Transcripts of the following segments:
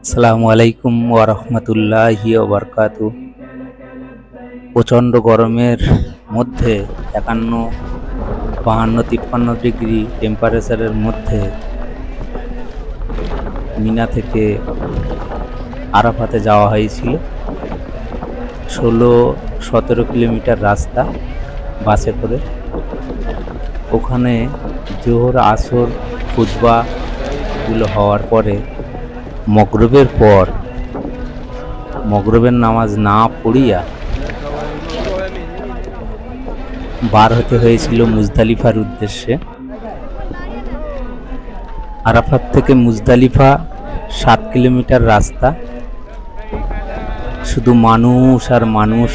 আসসালামু আলাইকুম ওয়া রাহমাতুল্লাহি ওয়া বারাকাতুহু। প্রচণ্ড গরমের মধ্যে ৫১, ৫২, ৫৩ ডিগ্রি টেম্পারেচারের মধ্যে মিনা থেকে আরাফাতে যাওয়া হয়েছিল। ১৬-১৭ কিলোমিটার রাস্তা বাসে করে। ওখানে জোহর, আসর, খুতবাগুলো হওয়ার পরে মগরিবের পর মগরিবের নামাজ না পড়িয়া বার হতে হয়েছিল মুজদালিফার উদ্দেশ্যে। আরাফাত থেকে মুজদালিফা ৭ কিলোমিটার রাস্তা, শুধু মানুষ আর মানুষ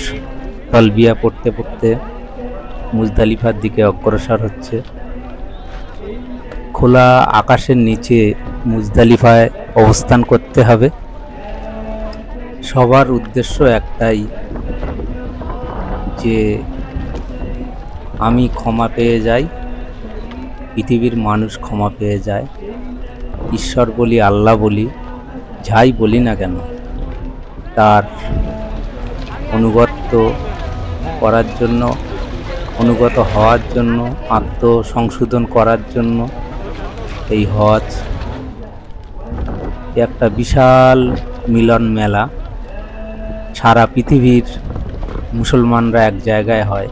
তালবিয়া পড়তে পড়তে মুজদালিফার দিকে অগ্রসর হচ্ছে। খোলা আকাশের নিচে মুজদালিফায় অবস্থান করতে হবে। সবার উদ্দেশ্য একটাই, যে আমি ক্ষমা পেয়ে যাই, পৃথিবীর মানুষ ক্ষমা পেয়ে যায়। ঈশ্বর বলি, আল্লাহ বলি, যাই বলি না কেন, তার অনুগত করার জন্য, অনুগত হওয়ার জন্য, আত্মসংশোধন করার জন্য এই হজ একটা বিশাল মিলন মেলা। সারা পৃথিবীর মুসলমানরা এক জায়গায় হয়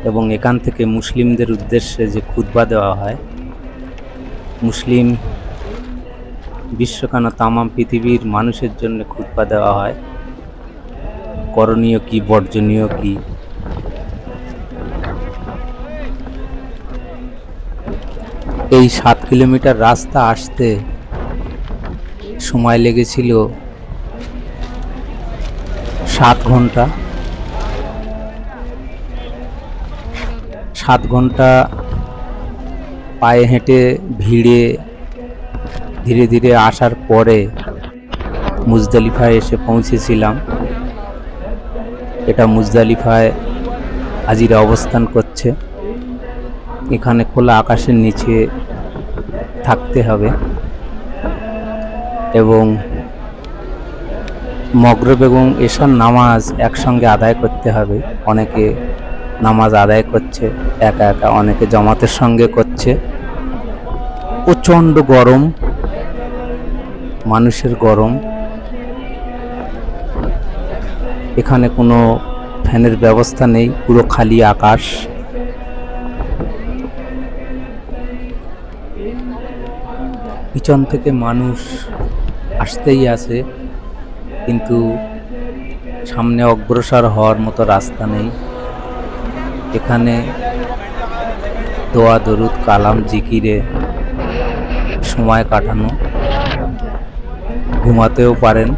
এবং এখান থেকে মুসলিমদের উদ্দেশ্যে যে খুতবা দেওয়া হয়, মুসলিম বিশ্বখানা তামাম পৃথিবীর মানুষের জন্য খুতবা দেওয়া হয়, করণীয় কি, বর্জনীয় কি। এই ৭ কিলোমিটার রাস্তা আসতে সময় লেগেছিল ৭ ঘন্টা। ৭ ঘন্টা পায়ে হেঁটে ভিড়ে ধীরে ধীরে আসার পরে মুজদালিফায় এসে পৌঁছেছিলাম। এটা মুজদালিফায় হাজিরা অবস্থান করছে। এখানে খোলা আকাশের নিচে থাকতে হবে এবং মগরিব এবং এশার নামাজ একসঙ্গে আদায় করতে হবে। অনেকে নামাজ আদায় করছে একা একা, অনেকে জামাতের সঙ্গে করছে। প্রচণ্ড গরম, মানুষের গরম। এখানে কোনো ফ্যানের ব্যবস্থা নেই, পুরো খালি আকাশ। পিছন থেকে মানুষ আসতেই আছে, কিন্তু সামনে অগ্রসর হওয়ার মতো রাস্তা নেই। এখানে দোয়া, দরুদ, কালাম, জিকিরে সময় কাটানো, ঘুমাতেও পারেন।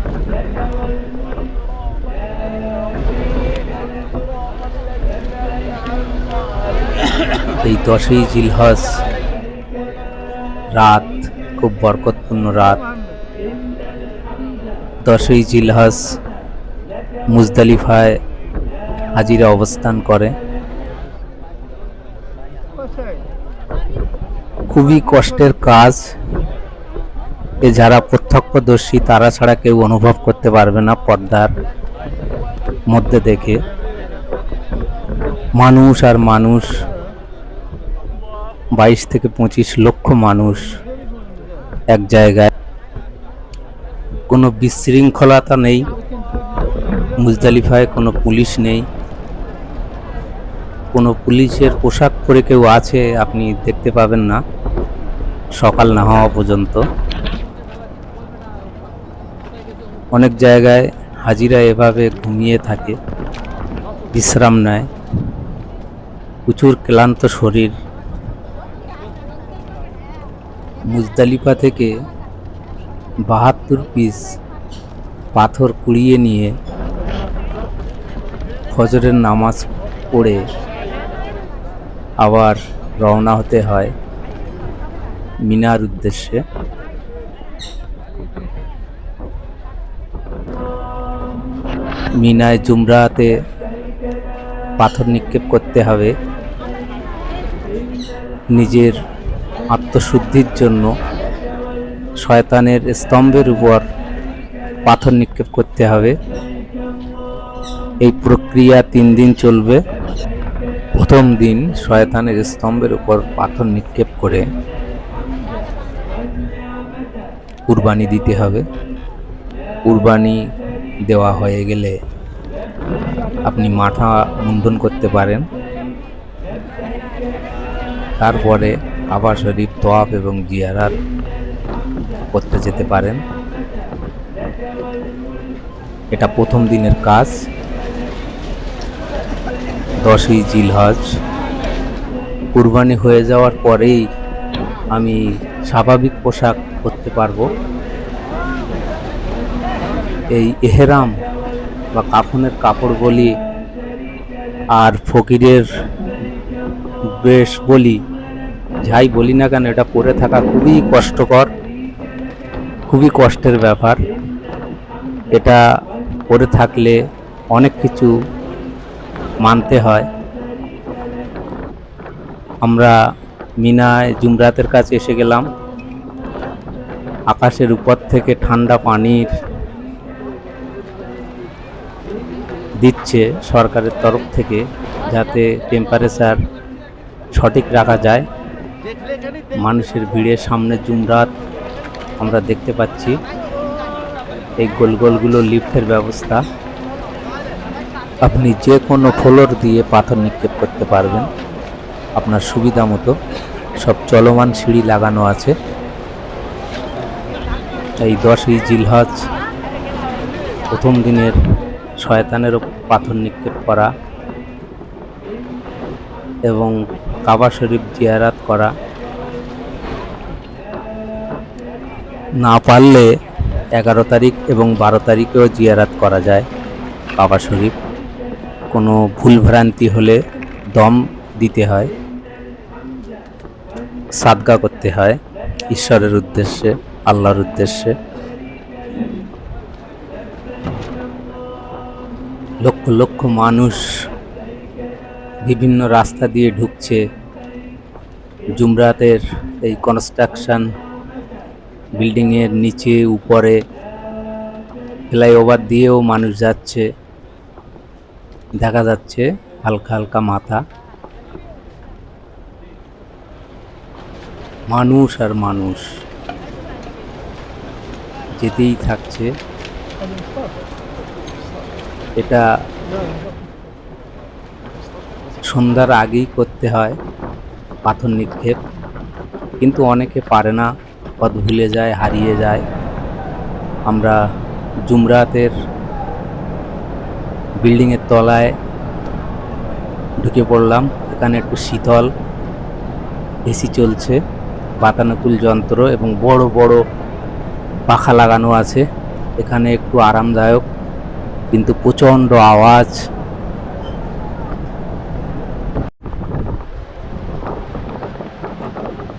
এই 10ই জিলহজ রাত খুব বরকতপূর্ণ রাত। 10ই জিলহজ মুজদালিফায় হাজিরা অবস্থান করে। খুবই কষ্টের কাজ। এ যারা প্রত্যক্ষদর্শী তারা ছাড়া কেউ অনুভব করতে পারবে না। পর্দার মধ্যে দেখে মানুষ আর মানুষ, 22 থেকে 25 লক্ষ মানুষ এক জায়গায়। কোনো বিশৃঙ্খলতা নেই মুজদালিফায়, কোনো পুলিশ নেই। কোনো পুলিশের পোশাক পরে কেউ আছে আপনি দেখতে পাবেন না সকাল না হওয়া পর্যন্ত। অনেক জায়গায় হাজিরা এভাবে ঘুমিয়ে থাকে, বিশ্রাম নেয়। প্রচুর ক্লান্ত শরীর। মুজদালিফা থেকে 72 পিস পাথর কুড়িয়ে নিয়ে ফজরের নামাজ পড়ে আবার রওনা হতে হয় মিনার উদ্দেশ্যে। মিনায় জুমরাতে পাথর নিক্ষেপ করতে হবে নিজের আত্মশুদ্ধির জন্য, শয়তানের স্তম্ভের উপর পাথর নিক্ষেপ করতে হবে। এই প্রক্রিয়া 3 দিন চলবে। প্রথম দিন শয়তানের স্তম্ভের উপর পাথর নিক্ষেপ করে কুরবানি দিতে হবে। কুরবানি দেওয়া হয়ে গেলে আপনি মাথা মুন্ডন করতে পারেন। তারপরে কাবা শরীফ তওয়াফ এবং জিয়ারাত করতে যেতে পারেন। এটা প্রথম দিনের কাজ। 10ই জিলহজ। কুরবানি হয়ে যাওয়ার পরেই আমি স্বাভাবিক পোশাক পরতে পারবো। এই এহরাম বা কাফনের কাপড় বলি আর ফকিরের বেশ বলি, যাই বলি না কেন, এটা পরে থাকা খুবই কষ্টকর, খুবই কষ্টের ব্যাপার। এটা পরে থাকলে অনেক কিছু মানতে হয়। আমরা মিনায় জুমরাতের কাছে এসে গেলাম। আকাশের উপর থেকে ঠান্ডা পানির দিচ্ছে সরকারের তরফ থেকে, যাতে টেম্পারেচার সঠিক রাখা যায়। মানুষের ভিড়ের সামনে জুমরাত আমরা দেখতে পাচ্ছি। এই গোলগুলো লিফটের ব্যবস্থা। আপনি যে কোনো ফ্লোর দিয়ে পাথর নিক্ষেপ করতে পারবেন আপনার সুবিধা মতো। সব চলমান সিঁড়ি লাগানো আছে। এই 10ই জিলহজ প্রথম দিনের শয়তানের পাথর নিক্ষেপ করা এবং কাবা শরীফ জিয়ারাত করা। না পারলে 11 তারিখ এবং 12 তারিখেও জিয়ারাত করা যায় কাবা শরীফ। কোনো ভুলভ্রান্তি হলে দম দিতে হয়, সাদকা করতে হয় ঈশ্বরের উদ্দেশ্যে, আল্লাহর উদ্দেশ্যে। লক্ষ লক্ষ মানুষ বিভিন্ন রাস্তা দিয়ে ঢুকছে। জুমরাতের এই কনস্ট্রাকশন বিল্ডিংয়ের নিচে উপরে ফ্লাইওভার দিয়েও মানুষ যাচ্ছে, দেখা যাচ্ছে হালকা হালকা মাথা। মানুষ আর মানুষ যেতেই থাকছে। এটা সন্ধ্যার আগেই করতে হয় পাথর নিক্ষেপ, কিন্তু অনেকে পারে না, পথ ভুলে যায়, হারিয়ে যায়। আমরা জুমরাতের বিল্ডিংয়ের তলায় ঢুকে পড়লাম। এখানে একটু শীতল, এসি চলছে, বাতানুকূল যন্ত্র এবং বড় বড় পাখা লাগানো আছে। এখানে একটু আরামদায়ক, কিন্তু প্রচণ্ড আওয়াজ।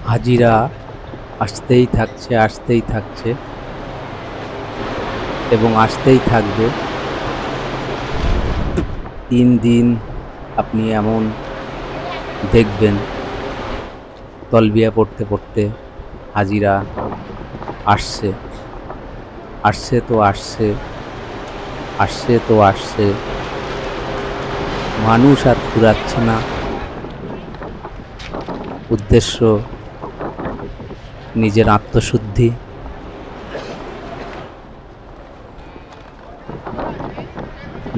হাজিরা আসতেই থাকছে এবং আসতেই থাকবে। 3 দিন আপনি এমন দেখবেন, তলবিয়া পড়তে পড়তে হাজিরা আসছে তো আসছে। মানুষ আর ফুরাচ্ছে না। উদ্দেশ্য নিজের আত্মশুদ্ধি।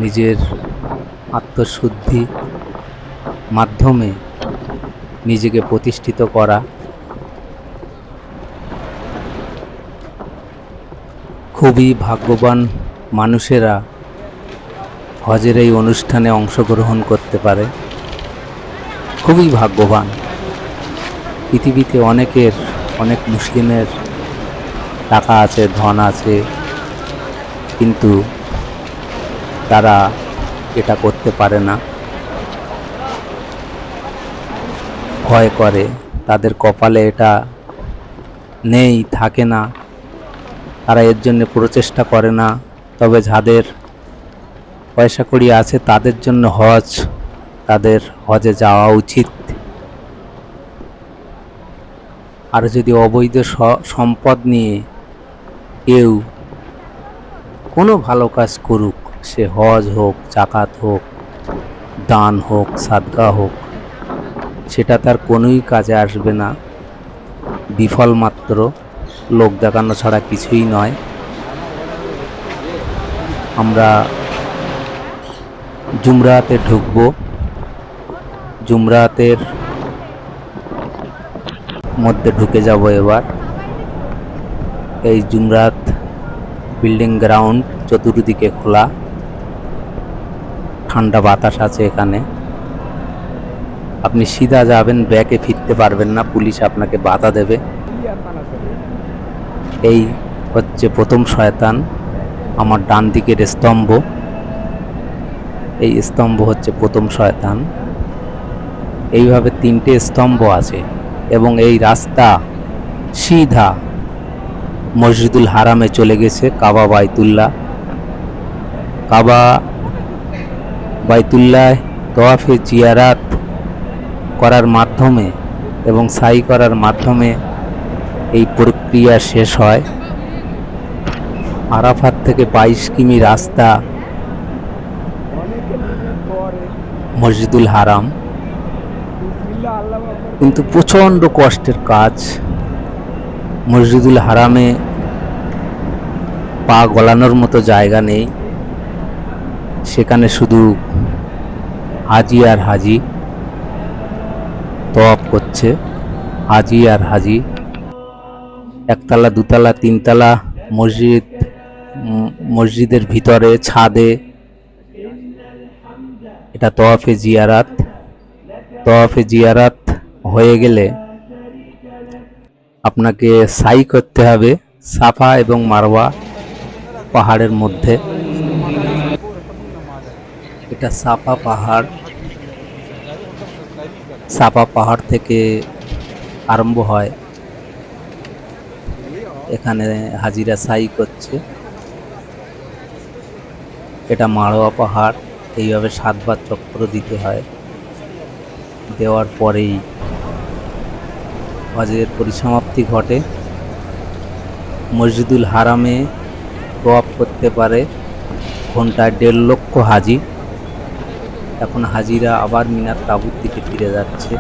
নিজের আত্মশুদ্ধি মাধ্যমে নিজেকে প্রতিষ্ঠিত করা। খুবই ভাগ্যবান মানুষেরা হজের এই অনুষ্ঠানে অংশগ্রহণ করতে পারে। খুবই ভাগ্যবান। পৃথিবীতে অনেক মুসলিমের টাকা আছে, ধন আছে, কিন্তু তারা এটা করতে পারে না, ভয় করে। তাদের কপালে এটা নেই, থাকে না, তারা এর জন্য প্রচেষ্টা করে না। তবে যাদের পয়সা কড়ি আছে তাদের জন্য তাদের হজে যাওয়া উচিত। আর যদি অবৈধ সম্পদ নিয়ে কেউ কোনো ভালো কাজ করুক, সে হজ হোক, জাকাত হোক, দান হোক, সাদকা হোক, সেটা তার কোনোই কাজে আসবে না, বিফল মাত্র, লোক দেখানো ছাড়া কিছুই নয়। আমরা জুমরাতে ঢুকবো। জুমরাতের মধ্যে ঢুকে যাব এবার। এই জুমরাত বিল্ডিং গ্রাউন্ড চতুর্দিকে খোলা, ঠান্ডা বাতাস আছে এখানে। আপনি সিধা যাবেন, ব্যাকে ফিরতে পারবেন না, পুলিশ আপনাকে বাধা দেবে। এই হচ্ছে প্রথম শয়তান, আমার ডান দিকের স্তম্ভ। এই স্তম্ভ হচ্ছে প্রথম শয়তান। এইভাবে 3টে স্তম্ভ আছে এবং এই রাস্তা সিধা মসজিদুল হারামে চলে গেছে, কাবা বাইতুল্লাহ। কাবা বাইতুল্লাহ তওয়াফে জিয়ারাত করার মাধ্যমে এবং সাই করার মাধ্যমে এই প্রক্রিয়া শেষ হয়। আরাফাত থেকে 22 কিমি রাস্তা মসজিদুল হারাম, কিন্তু প্রচণ্ড কষ্টের কাজ। মসজিদুল হারামে পা গলানোর মতো জায়গা নেই, সেখানে শুধু হাজি আর হাজি তওয়াফ করছে, হাজি আর হাজি। একতলা, দুতলা, তিনতলা মসজিদ, মসজিদের ভিতরে ছাদে এটা তওয়াফে জিয়ারাত। তওয়াফে জিয়ারাত হয়ে গেলে আপনাকে সাই করতে হবে সাফা এবং মারওয়া পাহাড়ের মধ্যে। এটা সাফা পাহাড়। সাফা পাহাড় থেকে আরম্ভ হয়, এখানে হাজিরা সাই করছে। এটা মারওয়া পাহাড়। এইভাবে 7 বার চক্র দিতে হয়, দেওয়ার পরেই হজের পরিসমাপ্তি ঘটে। মসজিদুল হারামে তওয়াফ করতে পারে ঘন্টায় 1.5 লক্ষ হাজি। এখন হাজিরা আবার মিনার তাঁবুর দিকে ফিরে যাচ্ছে।